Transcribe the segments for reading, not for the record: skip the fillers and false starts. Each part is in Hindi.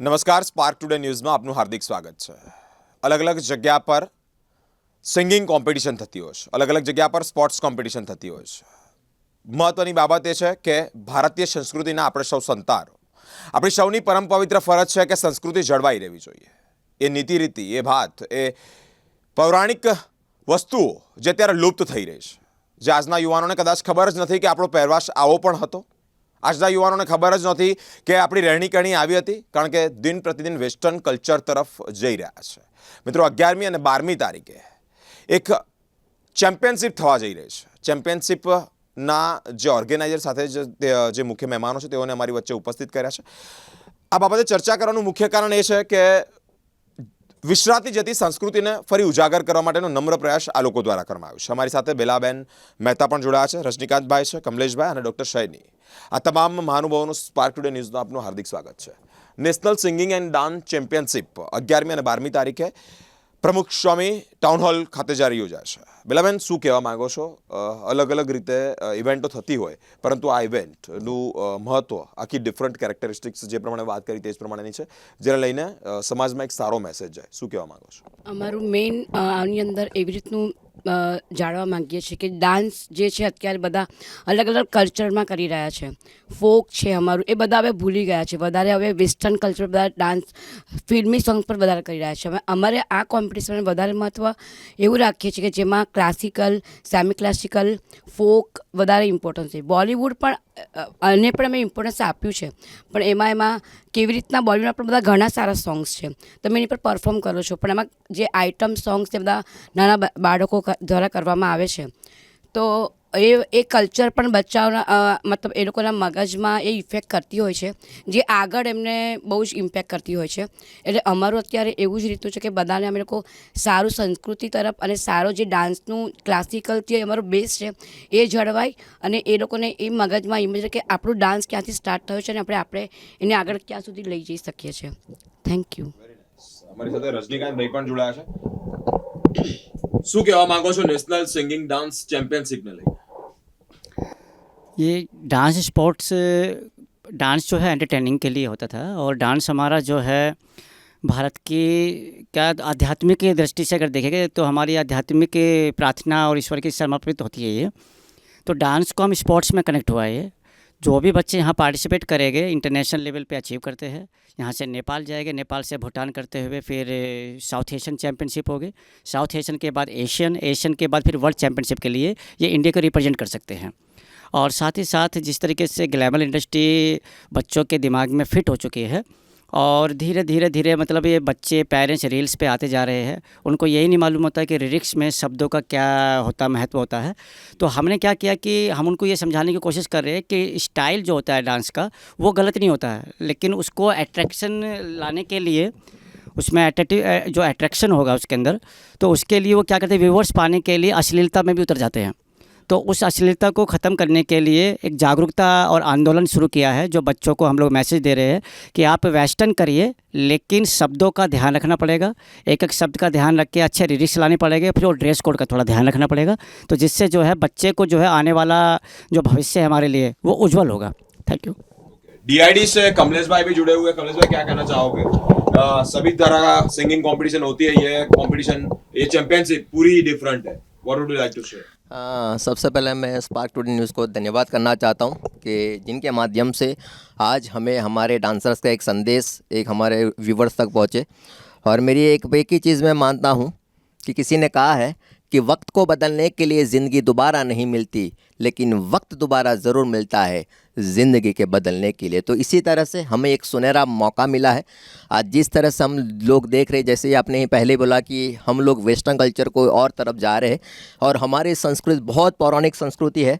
નમસ્કાર સ્પાર્ક ટુડે ન્યૂઝમાં આપનું હાર્દિક સ્વાગત છે. અલગ અલગ જગ્યા પર સિંગિંગ કોમ્પિટિશન થતી હોય છે, અલગ અલગ જગ્યા પર સ્પોર્ટ્સ કોમ્પિટિશન થતી હોય છે. મહત્વની બાબત એ છે કે ભારતીય સંસ્કૃતિના આપણે સૌ સંતારો, આપણી સૌની પરમ પવિત્ર ફરજ છે કે સંસ્કૃતિ જળવાઈ રહેવી જોઈએ. એ નીતિ રીતિ, એ ભાત, એ પૌરાણિક વસ્તુઓ જે અત્યારે લુપ્ત થઈ રહી છે, જે આજના યુવાનોને કદાચ ખબર જ નથી કે આપણો પહેરવાશ આવો પણ હતો. આજના યુવાનોને ખબર જ નથી કે આપણી રહેણીકરણી આવી હતી, કારણ કે દિન પ્રતિદિન વેસ્ટર્ન કલ્ચર તરફ જઈ રહ્યા છે. મિત્રો, 11મી અને 12મી તારીખે એક ચેમ્પિયનશિપ થવા જઈ રહી છે. ચેમ્પિયનશિપના જે ઓર્ગેનાઇઝર સાથે જે મુખ્ય મહેમાનો છે તેઓને અમારી વચ્ચે ઉપસ્થિત કર્યા છે. આ બાબતે ચર્ચા કરવાનું મુખ્ય કારણ એ છે કે વિસરાતી જતી સંસ્કૃતિને ફરી ઉજાગર કરવા માટેનો નમ્ર પ્રયાસ આ લોકો દ્વારા કરવામાં આવ્યો છે. અમારી સાથે બેલાબેન મહેતા પણ જોડાયા છે, રજનીકાંતભાઈ છે, કમલેશભાઈ અને ડૉક્ટર શૈની. આ તમામ મહાનુભાવોનું સ્પાર્ક ટુડે ન્યૂઝનું આપનું હાર્દિક સ્વાગત છે. National singing and dance championship 11મી અને 12મી તારીખે પ્રમુખ સ્વામી ટાઉન હોલ ખાતે જારી યોજાય છે. બેલાબેન, શું કહેવા માંગો છો? અલગ અલગ રીતે ઇવેન્ટો થતી હોય, પરંતુ આ ઇવેન્ટનું મહત્વ, આખી ડિફરન્ટ કેરેક્ટરિસ્ટિક્સ જે પ્રમાણે વાત કરી તે જ પ્રમાણેની છે, જેને લઈને સમાજમાં એક સારો મેસેજ જાય. શું કહેવા માંગો છો? અમારું મેઇન આની અંદર એવી રીતનું જાણવા માંગીએ છીએ કે ડાન્સ જે છે અત્યારે બધા અલગ અલગ કલ્ચરમાં કરી રહ્યા છે. ફોક છે અમારું, એ બધા હવે ભૂલી ગયા છે. વધારે હવે વેસ્ટર્ન કલ્ચર, બધા ડાન્સ ફિલ્મી સોંગ પર વધારે કરી રહ્યા છે. હવે અમારે આ કોમ્પિટિશનને વધારે મહત્ત્વ એવું રાખીએ છીએ કે જેમાં ક્લાસિકલ, સેમી ક્લાસિકલ, ફોક વધારે ઇમ્પોર્ટન્સ છે. બોલિવૂડ પણ આને પણ અમે ઇમ્પોર્ટન્સ આપ્યું છે, પણ એમાં કેવી રીતના બોલિવૂડના પણ બધા ઘણા સારા સોંગ્સ છે, તમે એની પર પરફોર્મ કરો છો, પણ એમાં જે આઇટમ સોંગ્સ છે બધા નાના બાળકો દ્વારા કરવામાં આવે છે. તો એ કલ્ચર પણ બચ્ચાઓના મતલબ એ લોકોના મગજમાં એ ઇફેક્ટ કરતી હોય છે, જે આગળ એમને બહુ જ ઇમ્પેક્ટ કરતી હોય છે. એટલે અમારું અત્યારે એવું જ રીતનું છે કે બધાને અમે લોકો સારું સંસ્કૃતિ તરફ અને સારો જે ડાન્સનું ક્લાસિકલ જે અમારો બેઝ છે એ જળવાય, અને એ લોકોને એ મગજમાં ઇમેજ કે આપણું ડાન્સ ક્યાંથી સ્ટાર્ટ થયો છે અને આપણે એને આગળ ક્યાં સુધી લઈ જઈ શકીએ છીએ. Thank you. અમારી સાથે રજનીકાંતભાઈ પણ જોડાયા છે. શું કહેવા માંગો છો નેશનલ સિંગિંગ ડાન્સ ચેમ્પિયનશિપને લઈને? ये डांस स्पोर्ट्स डांस जो है एंटरटेनिंग के लिए होता था, और डांस हमारा जो है भारत की क्या आध्यात्मिक की दृष्टि से अगर देखेंगे तो हमारी आध्यात्मिक प्रार्थना और ईश्वर की समर्पित होती है ये. तो डांस को हम स्पोर्ट्स में कनेक्ट हुआ है. जो भी बच्चे यहाँ पार्टिसिपेट करेंगे इंटरनेशनल लेवल पे अचीव करते हैं. यहाँ से नेपाल जाएंगे, नेपाल से भूटान करते हुए फिर साउथ एशियन चैम्पियनशिप होगी, साउथ एशियन के बाद एशियन के बाद फिर वर्ल्ड चैम्पियनशिप के लिए ये इंडिया को रिप्रेजेंट कर सकते हैं. और साथ ही साथ जिस तरीके से ग्लैमर इंडस्ट्री बच्चों के दिमाग में फिट हो चुकी है, और धीरे मतलब ये बच्चे पेरेंट्स रील्स पे आते जा रहे हैं, उनको यही नहीं मालूम होता कि लिरिक्स में शब्दों का क्या होता, महत्व होता है. तो हमने क्या किया कि हम उनको ये समझाने की कोशिश कर रहे हैं कि स्टाइल जो होता है डांस का वो गलत नहीं होता है, लेकिन उसको अट्रैक्शन लाने के लिए उसमें जो अट्रैक्शन होगा उसके अंदर, तो उसके लिए वो क्या करते हैं, व्यूवर्स पाने के लिए अश्लीलता में भी उतर जाते हैं. तो उस अश्लीलता को ख़त्म करने के लिए एक जागरूकता और आंदोलन शुरू किया है, जो बच्चों को हम लोग मैसेज दे रहे हैं कि आप वेस्टर्न करिए, लेकिन शब्दों का ध्यान रखना पड़ेगा. एक एक शब्द का ध्यान रख के अच्छे लिरिक्स लाने पड़ेंगे, फिर वो ड्रेस कोड का थोड़ा ध्यान रखना पड़ेगा. तो जिससे जो है बच्चे को जो है आने वाला जो भविष्य है हमारे लिए वो उज्जवल होगा. Thank you. डीआईडी से कमलेश भाई भी जुड़े हुए हैं. कमलेश भाई, क्या कहना चाहोगे? सभी तरह का सिंगिंग कंपटीशन होती है, ये कंपटीशन, ये चैंपियनशिप पूरी डिफरेंट है. What would you like to share? सबसे पहले मैं स्पार्क टुडे न्यूज़ को धन्यवाद करना चाहता हूं कि जिनके माध्यम से आज हमें हमारे डांसर्स का एक संदेश एक हमारे व्यूवर्स तक पहुंचे. और मेरी एक ही चीज़ मैं मानता हूं कि किसी ने कहा है कि वक्त को बदलने के लिए ज़िंदगी दोबारा नहीं मिलती, लेकिन वक्त दोबारा ज़रूर मिलता है ज़िंदगी के बदलने के लिए. तो इसी तरह से हमें एक सुनहरा मौका मिला है. आज जिस तरह से हम लोग देख रहे, जैसे आपने पहले बोला कि हम लोग वेस्टर्न कल्चर को और तरफ जा रहे हैं, और हमारी संस्कृति बहुत पौराणिक संस्कृति है.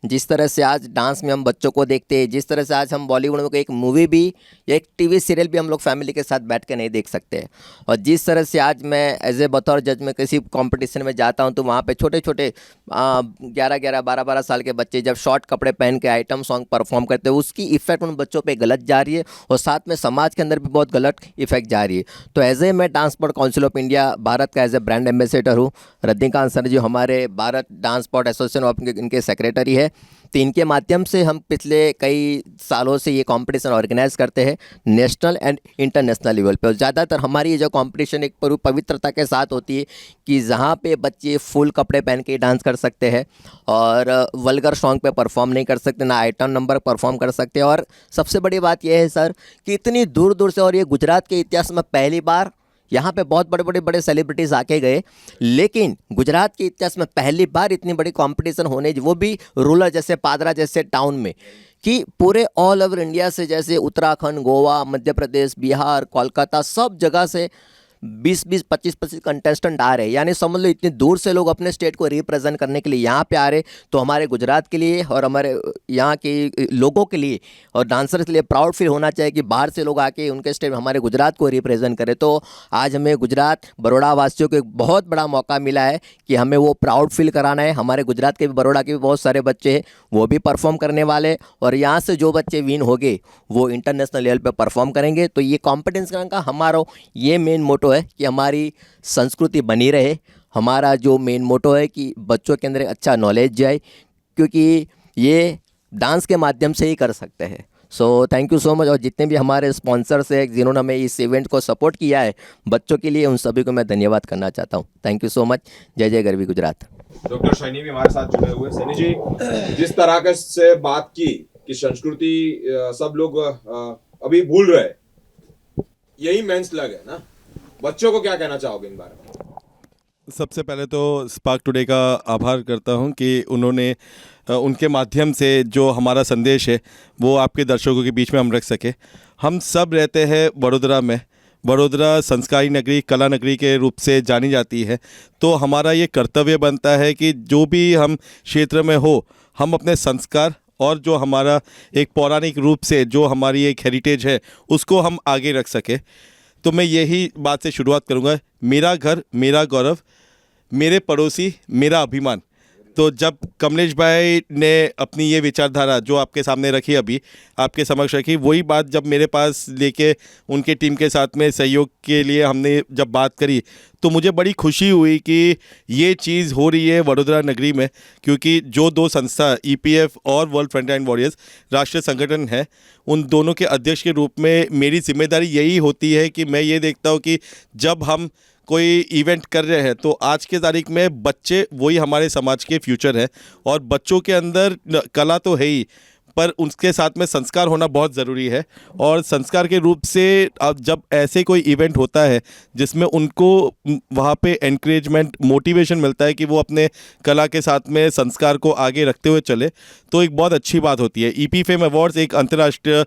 जिस तरह से आज डांस में हम बच्चों को देखते हैं, जिस तरह से आज हम बॉलीवुड में एक मूवी भी या एक टीवी सीरियल भी हम लोग फैमिली के साथ बैठ के नहीं देख सकते. और जिस तरह से आज मैं एज ए बतौर जज में किसी कंपटीशन में जाता हूं, तो वहां पे छोटे छोटे 11-11, 12-12 साल के बच्चे जब शॉर्ट कपड़े पहन के आइटम सॉन्ग परफॉर्म करते हैं, उसकी इफेक्ट उन बच्चों पे गलत जा रही है, और साथ में समाज के अंदर भी बहुत गलत इफेक्ट जा रही है. तो एज ए मैं dance sport council of India Bharat का एज ए ब्रांड एम्बेसडर हूँ. रजनीकांत सर जो हमारे Bharat dance sport association of इनके सेक्रेटरी है, है। तो इनके माध्यम से हम पिछले कई सालों से ये कंपटीशन ऑर्गेनाइज करते हैं नेशनल एंड इंटरनेशनल लेवल पे। और ज़्यादातर हमारी ये जो कंपटीशन एक पवित्रता के साथ होती है कि जहाँ पे बच्चे फुल कपड़े पहन के डांस कर सकते हैं और वल्गर सॉन्ग पे परफॉर्म नहीं कर सकते, ना आइटम नंबर परफॉर्म कर सकते। और सबसे बड़ी बात यह है सर कि इतनी दूर दूर से, और ये गुजरात के इतिहास में पहली बार, यहाँ पे बहुत बड़े सेलिब्रिटीज़ आके गए, लेकिन गुजरात के इतिहास में पहली बार इतनी बड़ी कंपटीशन होने, वो भी रूरल जैसे पादरा जैसे टाउन में, कि पूरे ऑल ओवर इंडिया से, जैसे उत्तराखंड, गोवा, मध्य प्रदेश, बिहार, कोलकाता, सब जगह से 20-20, 25-25 कंटेस्टेंट आ रहे हैं। यानी समझ लो इतनी दूर से लोग अपने स्टेट को रिप्रेजेंट करने के लिए यहाँ पे आ रहे। तो हमारे गुजरात के लिए और हमारे यहाँ के लोगों के लिए और डांसर्स के लिए प्राउड फील होना चाहिए कि बाहर से लोग आके उनके स्टेट में हमारे गुजरात को रिप्रेजेंट करें। तो आज हमें गुजरात बड़ौदा वासियों को एक बहुत बड़ा मौका मिला है कि हमें वो प्राउड फील कराना है। हमारे गुजरात के भी, बड़ौदा के भी बहुत सारे बच्चे हैं, वो भी परफॉर्म करने वाले, और यहाँ से जो बच्चे विन हो गए वो इंटरनेशनल लेवल पर परफॉर्म करेंगे। तो ये कॉम्पिटिशन का हमारा ये मेन मोटो है कि हमारी संस्कृति बनी रहे। हमारा जो मेन मोटो है कि बच्चों के अंदर अच्छा नॉलेज जाए, क्योंकि ये डांस के माध्यम से ही कर सकते हैं। So thank you so much. और जितने भी हमारे स्पॉन्सर्स हैं जिन्होंने हमें इस इवेंट को सपोर्ट किया है बच्चों के लिए, उन सभी को मैं धन्यवाद करना चाहता हूँ। Thank you so much. जय जय गरवी गुजरात। डॉक्टर सैनी भी हमारे साथ जुड़े हुए। सैनी जी, जिस तरह के से बात की कि संस्कृति सब लोग अभी भूल रहे, यही मेन स्लग है ना, बच्चों को क्या कहना चाहोगे इन बारे में? सबसे पहले तो स्पार्क टुडे का आभार करता हूं कि उन्होंने उनके माध्यम से जो हमारा संदेश है वो आपके दर्शकों के बीच में हम रख सके। हम सब रहते हैं वडोदरा में। वडोदरा संस्कारी नगरी, कला नगरी के रूप से जानी जाती है। तो हमारा ये कर्तव्य बनता है कि जो भी हम क्षेत्र में हो, हम अपने संस्कार और जो हमारा एक पौराणिक रूप से जो हमारी एक हेरिटेज है उसको हम आगे रख सके। तो मैं यही बात से शुरुआत करूंगा। मेरा घर मेरा गौरव, मेरे पड़ोसी मेरा अभिमान। तो जब कमलेश भाई ने अपनी ये विचारधारा जो आपके सामने रखी, अभी आपके समक्ष रखी, वही बात जब मेरे पास लेके उनके टीम के साथ में सहयोग के लिए हमने जब बात करी, तो मुझे बड़ी खुशी हुई कि ये चीज़ हो रही है वडोदरा नगरी में। क्योंकि जो दो संस्था ईपीएफ और वर्ल्ड फ्रंटलाइन वॉरियर्स राष्ट्रीय संगठन है, उन दोनों के अध्यक्ष के रूप में मेरी जिम्मेदारी यही होती है कि मैं ये देखता हूँ कि जब हम कोई इवेंट कर रहे हैं तो आज के तारीख में बच्चे वही हमारे समाज के फ्यूचर है। और बच्चों के अंदर कला तो है ही, पर उसके साथ में संस्कार होना बहुत ज़रूरी है। और संस्कार के रूप से अब जब ऐसे कोई इवेंट होता है जिसमें उनको वहाँ पे एनकरेजमेंट, मोटिवेशन मिलता है कि वो अपने कला के साथ में संस्कार को आगे रखते हुए चले, तो एक बहुत अच्छी बात होती है। ईपी फेम अवार्ड्स एक अंतर्राष्ट्रीय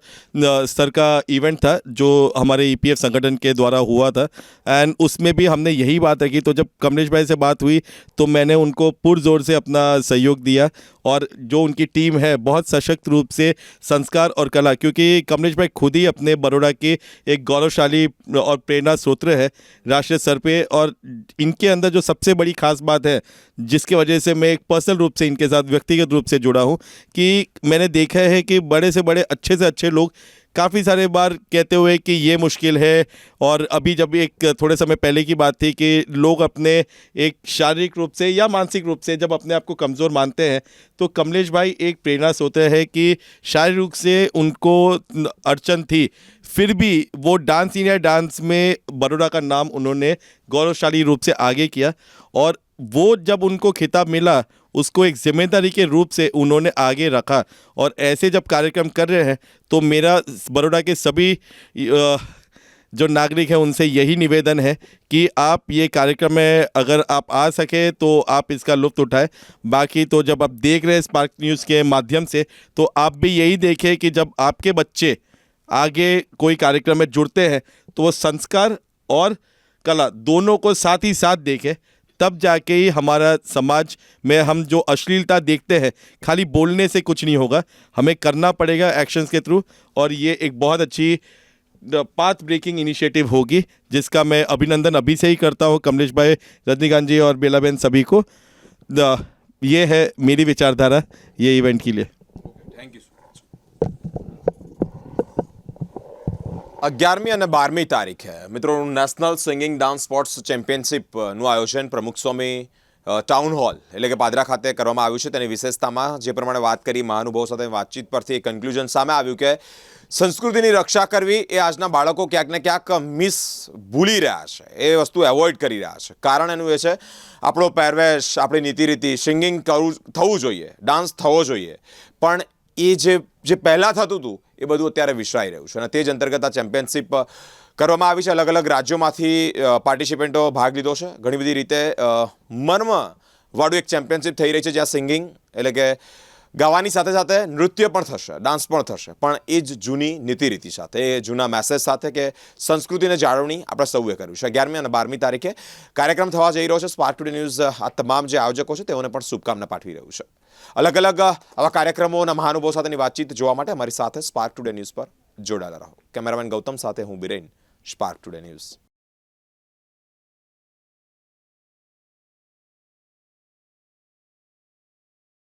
स्तर का इवेंट था जो हमारे ईपीएफ संगठन के द्वारा हुआ था, एंड उसमें भी हमने यही बात रखी। तो जब कमलेश भाई से बात हुई तो मैंने उनको पुरजोर से अपना सहयोग दिया। और जो उनकी टीम है बहुत सशक्त रूप से संस्कार और कला, क्योंकि कमलेश भाई खुद ही अपने बड़ौदा के एक गौरवशाली और प्रेरणा स्रोत है राष्ट्रीय स्तर पे। और इनके अंदर जो सबसे बड़ी खास बात है जिसकी वजह से मैं एक पर्सनल रूप से इनके साथ व्यक्तिगत रूप से जुड़ा हूँ, कि मैंने देखा है कि बड़े से बड़े अच्छे से अच्छे लोग काफ़ी सारे बार कहते हुए कि ये मुश्किल है। और अभी जब एक थोड़े समय पहले की बात थी कि लोग अपने एक शारीरिक रूप से या मानसिक रूप से जब अपने आप को कमज़ोर मानते हैं, तो कमलेश भाई एक प्रेरणा स्रोत है कि शारीरिक रूप से उनको अड़चन थी, फिर भी वो डांस इंडिया डांस में बड़ौदा का नाम उन्होंने गौरवशाली रूप से आगे किया। और वो जब उनको खिताब मिला उसको एक जिम्मेदारी के रूप से उन्होंने आगे रखा। और ऐसे जब कार्यक्रम कर रहे हैं तो मेरा बड़ौदा के सभी जो नागरिक हैं उनसे यही निवेदन है कि आप ये कार्यक्रम में अगर आप आ सके तो आप इसका लुत्फ़ उठाएं। बाकी तो जब आप देख रहे हैं स्पार्क न्यूज़ के माध्यम से, तो आप भी यही देखें कि जब आपके बच्चे आगे कोई कार्यक्रम में जुड़ते हैं तो वो संस्कार और कला दोनों को साथ ही साथ देखें। तब जाके ही हमारा समाज में हम जो अश्लीलता देखते हैं, खाली बोलने से कुछ नहीं होगा, हमें करना पड़ेगा एक्शंस के थ्रू। और ये एक बहुत अच्छी पाथ ब्रेकिंग इनिशिएटिव होगी जिसका मैं अभिनंदन अभी से ही करता हूँ कमलेश भाई, रजनीकांत जी और बेलाबेन सभी को। ये है मेरी विचारधारा ये इवेंट के लिए। Thank you so much. 11મી અને 12મી તારીખે મિત્રો નેશનલ સિંગિંગ ડાન્સ સ્પોર્ટ્સ ચેમ્પિયનશિપનું આયોજન પ્રમુખ સ્વામી ટાઉન હોલ એટલે કે પાદરા ખાતે કરવામાં આવ્યું છે. તેની વિશેષતામાં જે પ્રમાણે વાત કરી મહાનુભાવો સાથે વાતચીત પરથી એ કન્ક્લુઝન સામે આવ્યું કે સંસ્કૃતિની રક્ષા કરવી એ આજના બાળકો ક્યાંક ને ક્યાંક ભૂલી રહ્યા છે, એ વસ્તુ એવોઇડ કરી રહ્યા છે. કારણ એનું એ છે આપણો પહેરવેશ, આપણી નીતિ-રીતિ, સિંગિંગ થવું જોઈએ, ડાન્સ થવો જોઈએ, પણ એ જે પહેલાં થતું હતું એ બધું અત્યારે વિસરાઈ રહ્યું છે. અને તે જ અંતર્ગત આ ચેમ્પિયનશિપ કરવામાં આવી છે. અલગ અલગ રાજ્યોમાંથી પાર્ટિસિપન્ટો ભાગ લીધો છે. ઘણી બધી રીતે મર્મવાળું એક ચેમ્પિયનશિપ થઈ રહી છે, જ્યાં સિંગિંગ એટલે કે ગાવાની સાથે સાથે નૃત્ય પણ થશે, ડાન્સ પણ થશે, પણ એ જ જૂની નીતિ-રીતિ સાથે, એ જૂના મેસેજ સાથે કે સંસ્કૃતિને જાળવણી આપણે સૌએ કર્યું છે. 11મી અને 12મી તારીખે કાર્યક્રમ થવા જઈ રહ્યો છે. સ્પાર્ક ટુડે ન્યૂઝ આ તમામ જે આયોજકો છે તેઓને પણ શુભકામના પાઠવી રહ્યું છે. અલગ અલગ આવા કાર્યક્રમોના મહાનુભાવો સાથેની વાતચીત જોવા માટે અમારી સાથે સ્પાર્ક ટુડે ન્યૂઝ પર જોડાયેલા રહો. કેમેરામેન ગૌતમ સાથે હું બિરેન, સ્પાર્ક ટુડે ન્યૂઝ.